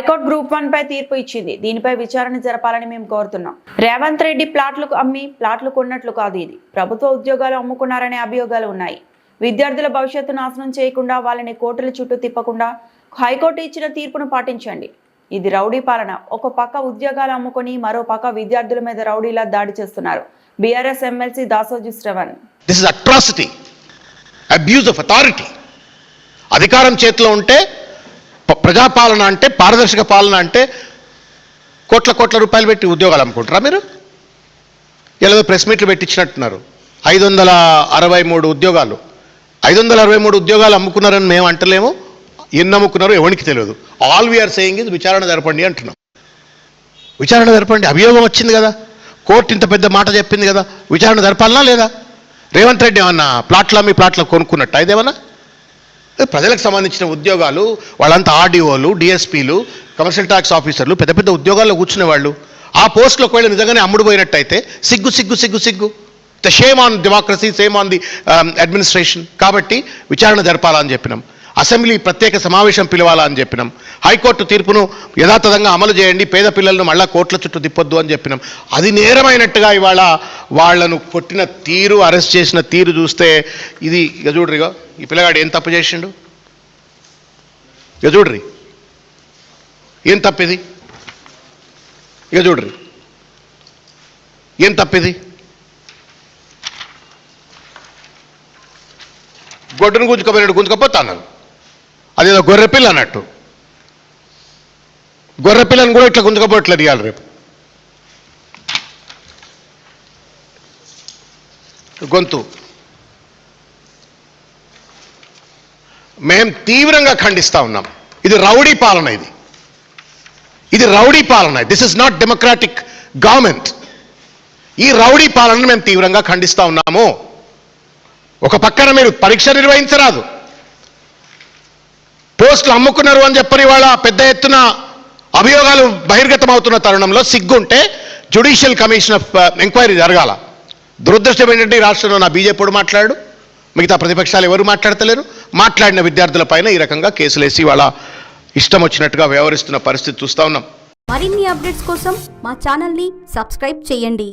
High court group 1 పై తీర్పు ఇచ్చింది. దీనిపై విచారణ జరపాలని మేము కోరుతున్నాం. రేవంత్ రెడ్డి ప్లాట్లకు అమ్మి ప్లాట్లు కొన్నట్లు కాదు. ఇది ప్రభుత్వ ఉద్యోగాలు అమ్ముకున్నారనే అభియోగాలు ఉన్నాయి. విద్యార్థుల భవిష్యత్తు నాశనం చేయకుండా వాళ్ళని కోర్టుల చుట్టూ తిప్పకుండా హైకోర్టు ఇచ్చిన తీర్పును పాటించండి. ఇది రౌడీ పాలన. ఒక పక్క ఉద్యోగాలు అమ్ముకొని మరో పక్క విద్యార్థుల మీద రౌడీలా దాడి చేస్తున్నారు. BRS MLC Dasoju Shravan. This is atrocity, abuse of authority. అధికారం చేతిలో ఉంటే ప్రజాపాలన అంటే, పారదర్శక పాలన అంటే కోట్ల రూపాయలు పెట్టి ఉద్యోగాలు అమ్ముకుంటారా మీరు? ఇలా ప్రెస్ మీట్లు పెట్టించినట్టున్నారు. 563 ఉద్యోగాలు 563 ఉద్యోగాలు అమ్ముకున్నారని మేము అంటలేము. ఎన్ని అమ్ముకున్నారో ఎవరికి తెలియదు. ఆల్ వీఆర్ సేయింగ్ ఇది విచారణ జరపండి అంటున్నాం. విచారణ జరపండి. అభియోగం వచ్చింది కదా, కోర్టు ఇంత పెద్ద మాట చెప్పింది కదా, విచారణ జరపాలనా లేదా? రేవంత్ రెడ్డి ఏమన్నా ప్లాట్లు కొనుక్కున్నట్టు ఇదేమన్నా? ప్రజలకు సంబంధించిన ఉద్యోగాలు, వాళ్ళంతా ఆర్డీఓలు, డిఎస్పీలు, కమర్షియల్ ట్యాక్స్ ఆఫీసర్లు, పెద్ద ఉద్యోగాల్లో కూర్చునే వాళ్ళు. ఆ పోస్టులకు వెళ్ళి నిజంగానే అమ్ముడుపోయినట్టయితే సిగ్గు. The shame on democracy, same on the administration. కాబట్టి విచారణ జరపాలని చెప్పినాం. అసెంబ్లీ ప్రత్యేక సమావేశం పిలవాలా అని చెప్పినాం. హైకోర్టు తీర్పును యథాతథంగా అమలు చేయండి, పేద పిల్లలను మళ్ళా కోర్టుల చుట్టూ తిప్పొద్దు అని చెప్పినాం. అది నేరమైనట్టుగా ఇవాళ వాళ్లను కొట్టిన తీరు, అరెస్ట్ చేసిన తీరు చూస్తే ఇది ఇక చూడ్రిగా, ఈ పిల్లగాడు ఏం తప్పు చేసిండు ఇక చూడ్రి, ఏం తప్పిది ఇక చూడ్రి, ఏం తప్పిది? గొడ్డును గుంజుకపోతాను. అదేదో గొర్రెపిల్ల అన్నట్టు. గొర్రెపిల్లని కూడా ఇట్లా గుంజుకపోవట్లేదు ఇవాళ రేపు. గొంతు మేం తీవ్రంగా ఖండిస్తా ఉన్నాం. ఇది రౌడీ పాలన. ఇది రౌడీ పాలన. This is not democratic government. ఈ రౌడీ పాలనను మేము తీవ్రంగా ఖండిస్తా ఉన్నాము. ఒక పక్కన మీరు పరీక్ష నిర్వహించరాదు, పోస్టులు అమ్ముకున్నారు అని చెప్పని వాళ్ళ పెద్ద ఎత్తున అభియోగాలు బహిర్గతం అవుతున్న తరుణంలో సిగ్గుంటే జ్యుడిషియల్ కమిషన్ ఆఫ్ ఎంక్వైరీ జరగాల. దురదృష్టం ఏంటంటే ఈ రాష్ట్రంలో నా బీజేపీ మాట్లాడు, మిగతా ప్రతిపక్షాలు ఎవరు మాట్లాడతలేరు. మాట్లాడిన విద్యార్థులపైన ఈ రకంగా కేసులేసి వాళ్ళ ఇష్టం వచ్చినట్టుగా వ్యవహరిస్తున్న పరిస్థితి చూస్తూ ఉన్నాం. మరిన్ని అప్డేట్స్ కోసం మా ఛానల్ని సబ్స్క్రైబ్ చేయండి.